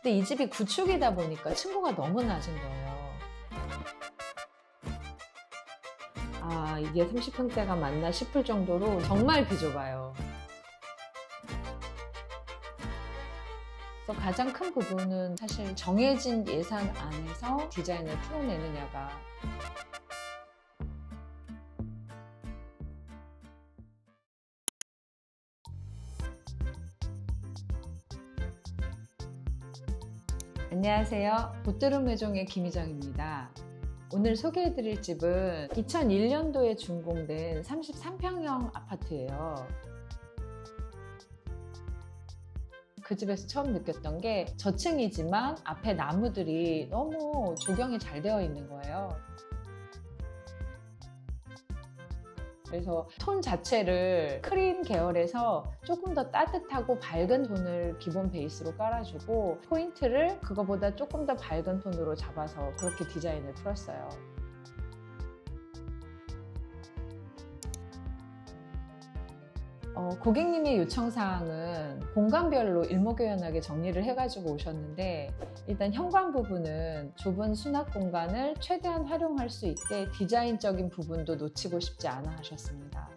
근데 이 집이 구축이다 보니까 층고가 너무 낮은 거예요. 아, 이게 30평대가 맞나 싶을 정도로 정말 비좁아요. 그래서 가장 큰 부분은 사실 정해진 예산 안에서 디자인을 풀어내느냐가. 안녕하세요. 보뜨름 매종의 김희정입니다. 오늘 소개해드릴 집은 2001년도에 준공된 33평형 아파트예요. 그 집에서 처음 느꼈던 게 저층이지만 앞에 나무들이 너무 조경이 잘 되어 있는 거예요. 그래서 톤 자체를 크림 계열에서 조금 더 따뜻하고 밝은 톤을 기본 베이스로 깔아주고 포인트를 그거보다 조금 더 밝은 톤으로 잡아서 그렇게 디자인을 풀었어요. 고객님의 요청사항은 공간별로 일목요연하게 정리를 해가지고 오셨는데, 일단 현관 부분은 좁은 수납 공간을 최대한 활용할 수 있게 디자인적인 부분도 놓치고 싶지 않아 하셨습니다.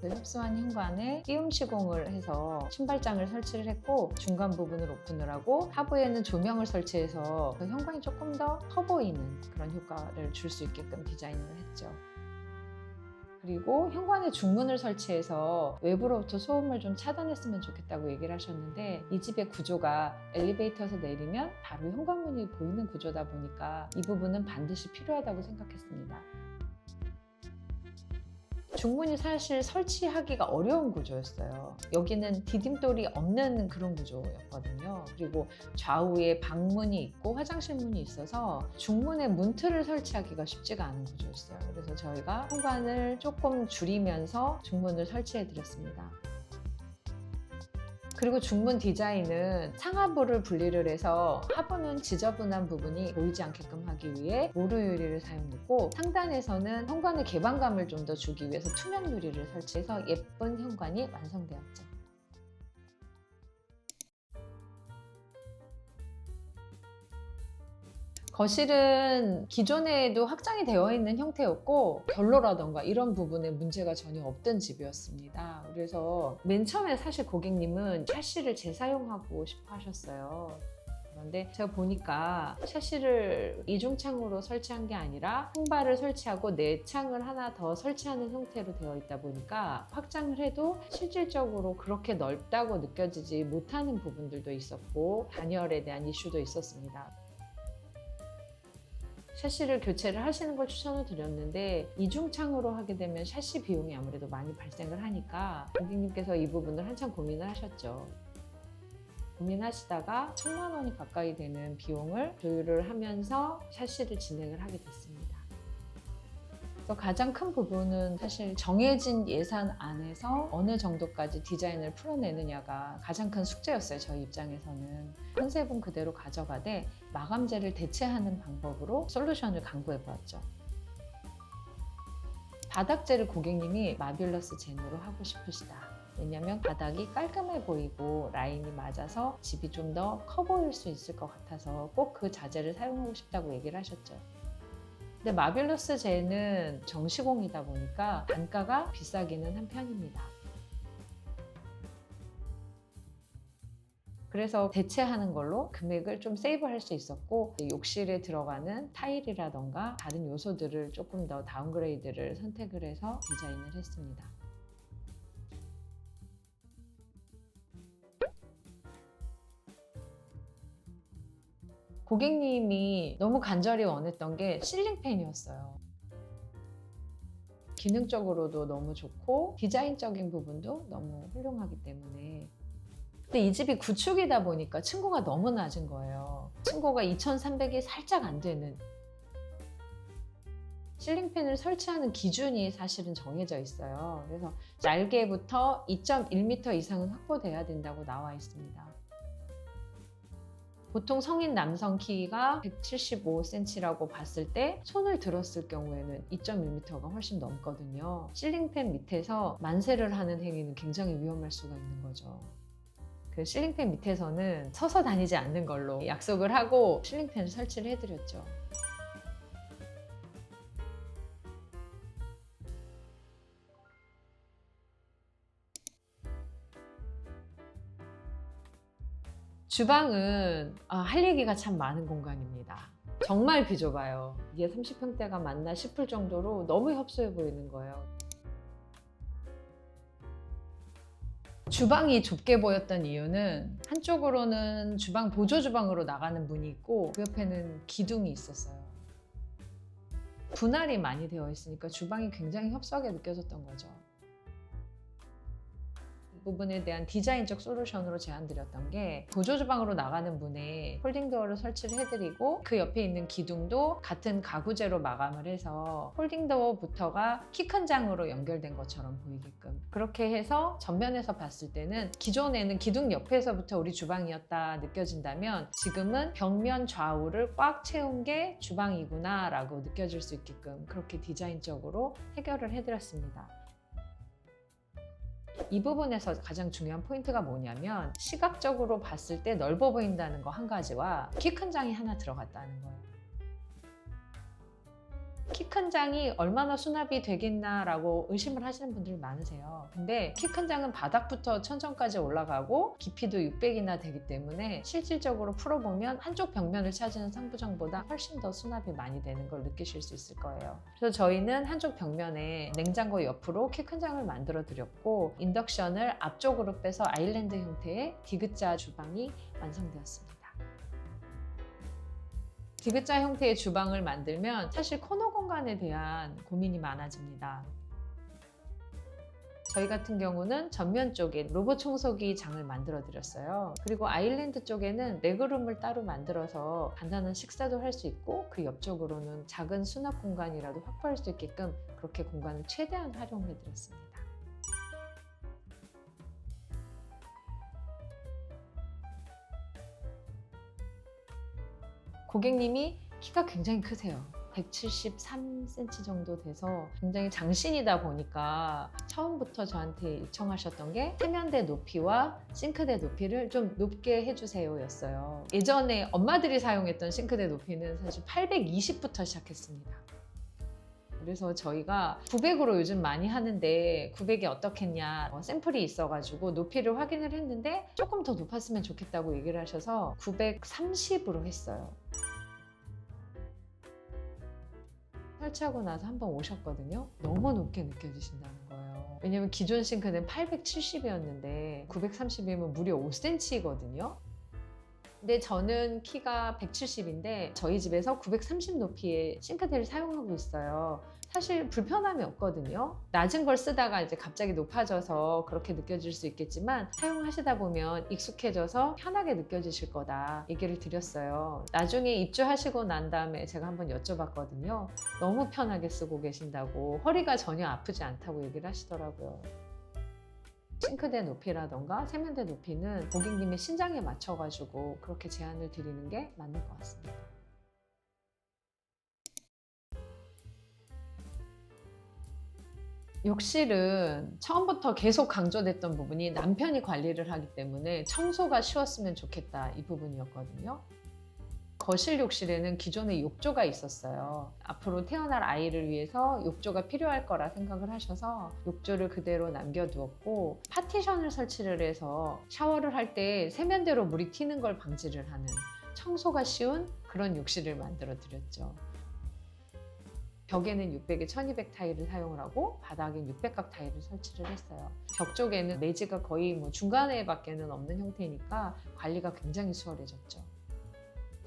협소한 현관에 끼움 시공을 해서 신발장을 설치를 했고, 중간 부분을 오픈을 하고 하부에는 조명을 설치해서 그 현관이 조금 더 커 보이는 그런 효과를 줄 수 있게끔 디자인을 했죠. 그리고 현관에 중문을 설치해서 외부로부터 소음을 좀 차단했으면 좋겠다고 얘기를 하셨는데, 이 집의 구조가 엘리베이터에서 내리면 바로 현관문이 보이는 구조다 보니까 이 부분은 반드시 필요하다고 생각했습니다. 중문이 사실 설치하기가 어려운 구조였어요. 여기는 디딤돌이 없는 그런 구조였거든요. 그리고 좌우에 방문이 있고 화장실 문이 있어서 중문에 문틀을 설치하기가 쉽지가 않은 구조였어요. 그래서 저희가 현관을 조금 줄이면서 중문을 설치해 드렸습니다. 그리고 중문 디자인은 상하부를 분리를 해서 하부는 지저분한 부분이 보이지 않게끔 하기 위해 모루 유리를 사용했고, 상단에서는 현관의 개방감을 좀 더 주기 위해서 투명 유리를 설치해서 예쁜 현관이 완성되었죠. 거실은 기존에도 확장이 되어 있는 형태였고 결로라던가 이런 부분에 문제가 전혀 없던 집이었습니다. 그래서 맨 처음에 사실 고객님은 샤시를 재사용하고 싶어 하셨어요. 그런데 제가 보니까 샤시를 이중창으로 설치한 게 아니라 통발을 설치하고 내창을 하나 더 설치하는 형태로 되어 있다 보니까 확장을 해도 실질적으로 그렇게 넓다고 느껴지지 못하는 부분들도 있었고 단열에 대한 이슈도 있었습니다. 샤시를 교체를 하시는 걸 추천을 드렸는데, 이중창으로 하게 되면 샤시 비용이 아무래도 많이 발생을 하니까 고객님께서 이 부분을 한참 고민을 하셨죠. 고민하시다가 1,000만 원이 가까이 되는 비용을 조율을 하면서 샤시를 진행을 하게 됐습니다. 그래서 가장 큰 부분은 사실 정해진 예산 안에서 어느 정도까지 디자인을 풀어내느냐가 가장 큰 숙제였어요. 저희 입장에서는 컨셉은 그대로 가져가되 마감재를 대체하는 방법으로 솔루션을 강구해 보았죠. 바닥재를 고객님이 마뷸러스 젠으로 하고 싶으시다. 왜냐하면 바닥이 깔끔해 보이고 라인이 맞아서 집이 좀 더 커 보일 수 있을 것 같아서 꼭 그 자재를 사용하고 싶다고 얘기를 하셨죠. 근데 마뷸러스 젤은 정시공이다 보니까 단가가 비싸기는 한 편입니다. 그래서 대체하는 걸로 금액을 좀 세이브할 수 있었고, 욕실에 들어가는 타일이라던가 다른 요소들을 조금 더 다운그레이드를 선택을 해서 디자인을 했습니다. 고객님이 너무 간절히 원했던 게 실링팬이었어요. 기능적으로도 너무 좋고 디자인적인 부분도 너무 훌륭하기 때문에. 근데 이 집이 구축이다 보니까 층고가 너무 낮은 거예요. 층고가 2,300이 살짝 안 되는. 실링팬을 설치하는 기준이 사실은 정해져 있어요. 그래서 날개부터 2.1m 이상은 확보돼야 된다고 나와 있습니다. 보통 성인 남성 키가 175cm라고 봤을 때 손을 들었을 경우에는 2.1m가 훨씬 넘거든요. 실링팬 밑에서 만세를 하는 행위는 굉장히 위험할 수가 있는 거죠. 그 실링팬 밑에서는 서서 다니지 않는 걸로 약속을 하고 실링팬을 설치를 해드렸죠. 주방은 할 얘기가 참 많은 공간입니다. 정말 비좁아요. 이게 30평대가 맞나 싶을 정도로 너무 협소해 보이는 거예요. 주방이 좁게 보였던 이유는 한쪽으로는 주방 보조 주방으로 나가는 문이 있고 그 옆에는 기둥이 있었어요. 분할이 많이 되어 있으니까 주방이 굉장히 협소하게 느껴졌던 거죠. 이 부분에 대한 디자인적 솔루션으로 제안드렸던 게 보조 주방으로 나가는 문에 폴딩 도어를 설치를 해드리고 그 옆에 있는 기둥도 같은 가구재로 마감을 해서 폴딩 도어부터가 키 큰 장으로 연결된 것처럼 보이게끔 그렇게 해서 전면에서 봤을 때는 기존에는 기둥 옆에서부터 우리 주방이었다 느껴진다면 지금은 벽면 좌우를 꽉 채운 게 주방이구나 라고 느껴질 수 있게끔 그렇게 디자인적으로 해결을 해드렸습니다. 이 부분에서 가장 중요한 포인트가 뭐냐면 시각적으로 봤을 때 넓어 보인다는 거 한 가지와 키 큰 장이 하나 들어갔다는 거예요. 키 큰 장이 얼마나 수납이 되겠나라고 의심을 하시는 분들이 많으세요. 근데 키 큰 장은 바닥부터 천정까지 올라가고 깊이도 600이나 되기 때문에 실질적으로 풀어보면 한쪽 벽면을 차지하는 상부장보다 훨씬 더 수납이 많이 되는 걸 느끼실 수 있을 거예요. 그래서 저희는 한쪽 벽면에 냉장고 옆으로 키 큰 장을 만들어 드렸고 인덕션을 앞쪽으로 빼서 아일랜드 형태의 디귿자 주방이 완성되었습니다. 디귿자 형태의 주방을 만들면 사실 코너 공간에 대한 고민이 많아집니다. 저희 같은 경우는 전면 쪽에 로봇 청소기 장을 만들어 드렸어요. 그리고 아일랜드 쪽에는 레그룸을 따로 만들어서 간단한 식사도 할 수 있고 그 옆쪽으로는 작은 수납 공간이라도 확보할 수 있게끔 그렇게 공간을 최대한 활용해 드렸습니다. 고객님이 키가 굉장히 크세요. 173cm 정도 돼서 굉장히 장신이다 보니까 처음부터 저한테 요청하셨던 게 세면대 높이와 싱크대 높이를 좀 높게 해주세요 였어요. 예전에 엄마들이 사용했던 싱크대 높이는 사실 820부터 시작했습니다. 그래서 저희가 900으로 요즘 많이 하는데 900이 어떻겠냐 샘플이 있어가지고 높이를 확인을 했는데 조금 더 높았으면 좋겠다고 얘기를 하셔서 930으로 했어요. 설치하고 나서 한번 오셨거든요. 너무 높게 느껴지신다는 거예요. 왜냐면 기존 싱크는 870이었는데 930이면 무려 5cm거든요. 근데 저는 키가 170인데 저희 집에서 930 높이의 싱크대를 사용하고 있어요. 사실 불편함이 없거든요. 낮은 걸 쓰다가 이제 갑자기 높아져서 그렇게 느껴질 수 있겠지만 사용하시다 보면 익숙해져서 편하게 느껴지실 거다 얘기를 드렸어요. 나중에 입주하시고 난 다음에 제가 한번 여쭤봤거든요. 너무 편하게 쓰고 계신다고 허리가 전혀 아프지 않다고 얘기를 하시더라고요. 싱크대 높이라던가 세면대 높이는 고객님의 신장에 맞춰가지고 그렇게 제안을 드리는 게 맞는 것 같습니다. 욕실은 처음부터 계속 강조됐던 부분이 남편이 관리를 하기 때문에 청소가 쉬웠으면 좋겠다 이 부분이었거든요. 거실 욕실에는 기존에 욕조가 있었어요. 앞으로 태어날 아이를 위해서 욕조가 필요할 거라 생각을 하셔서 욕조를 그대로 남겨두었고 파티션을 설치를 해서 샤워를 할 때 세면대로 물이 튀는 걸 방지를 하는 청소가 쉬운 그런 욕실을 만들어 드렸죠. 벽에는 600에 1200 타일을 사용을 하고 바닥엔 600각 타일을 설치를 했어요. 벽 쪽에는 매지가 거의 중간에 밖에는 없는 형태니까 관리가 굉장히 수월해졌죠.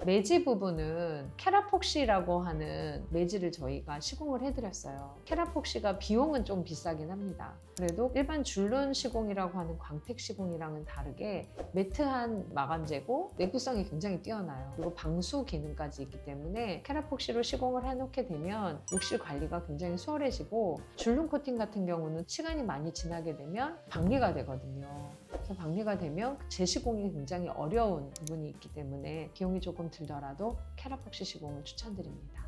매지 부분은 캐라폭시라고 하는 매지를 저희가 시공을 해드렸어요. 캐라폭시가 비용은 좀 비싸긴 합니다. 그래도 일반 줄눈 시공이라고 하는 광택 시공이랑은 다르게 매트한 마감재고 내구성이 굉장히 뛰어나요. 그리고 방수 기능까지 있기 때문에 캐라폭시로 시공을 해놓게 되면 욕실 관리가 굉장히 수월해지고 줄눈 코팅 같은 경우는 시간이 많이 지나게 되면 박리가 되거든요. 그래서 박리가 되면 재시공이 굉장히 어려운 부분이 있기 때문에 비용이 조금 들더라도 캐라폭시 시공을 추천드립니다.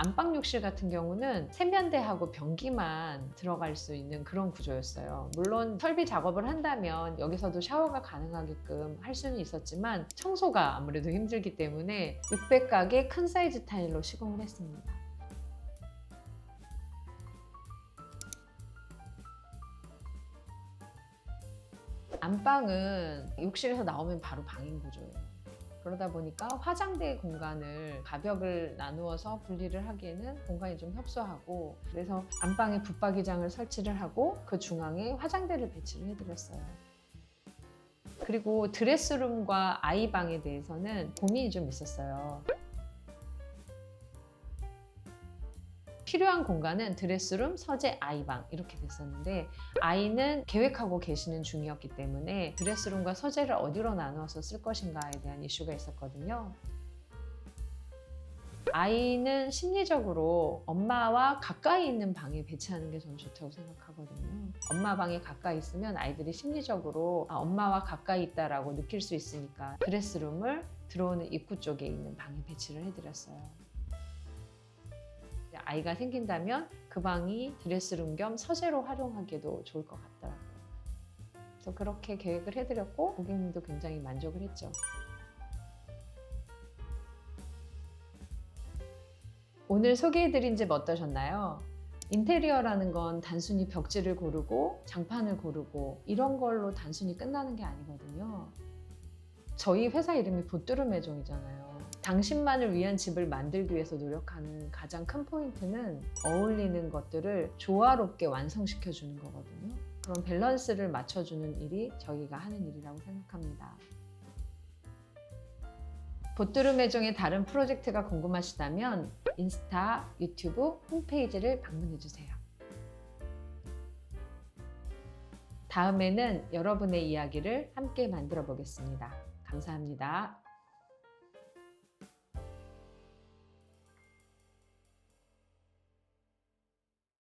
안방 욕실 같은 경우는 세면대하고 변기만 들어갈 수 있는 그런 구조였어요. 물론 설비 작업을 한다면 여기서도 샤워가 가능하게끔 할 수는 있었지만 청소가 아무래도 힘들기 때문에 600각의 큰 사이즈 타일로 시공을 했습니다. 안방은 욕실에서 나오면 바로 방인 구조예요. 그러다 보니까 화장대 공간을 가벽을 나누어서 분리를 하기에는 공간이 좀 협소하고, 그래서 안방에 붙박이장을 설치를 하고 그 중앙에 화장대를 배치를 해드렸어요. 그리고 드레스룸과 아이방에 대해서는 고민이 좀 있었어요. 필요한 공간은 드레스룸, 서재, 아이방 이렇게 됐었는데, 아이는 계획하고 계시는 중이었기 때문에 드레스룸과 서재를 어디로 나누어서 쓸 것인가에 대한 이슈가 있었거든요. 아이는 심리적으로 엄마와 가까이 있는 방에 배치하는 게 저는 좋다고 생각하거든요. 엄마 방에 가까이 있으면 아이들이 심리적으로 엄마와 가까이 있다라고 느낄 수 있으니까 드레스룸을 들어오는 입구 쪽에 있는 방에 배치를 해드렸어요. 아이가 생긴다면 그 방이 드레스룸 겸 서재로 활용하기도 좋을 것 같더라고요. 그래서 그렇게 계획을 해드렸고 고객님도 굉장히 만족을 했죠. 오늘 소개해드린 집 어떠셨나요? 인테리어라는 건 단순히 벽지를 고르고 장판을 고르고 이런 걸로 단순히 끝나는 게 아니거든요. 저희 회사 이름이 보뚜름 매종이잖아요. 당신만을 위한 집을 만들기 위해서 노력하는 가장 큰 포인트는 어울리는 것들을 조화롭게 완성시켜 주는 거거든요. 그런 밸런스를 맞춰주는 일이 저희가 하는 일이라고 생각합니다. 보뚜름 매종의 다른 프로젝트가 궁금하시다면 인스타, 유튜브, 홈페이지를 방문해주세요. 다음에는 여러분의 이야기를 함께 만들어 보겠습니다. 감사합니다.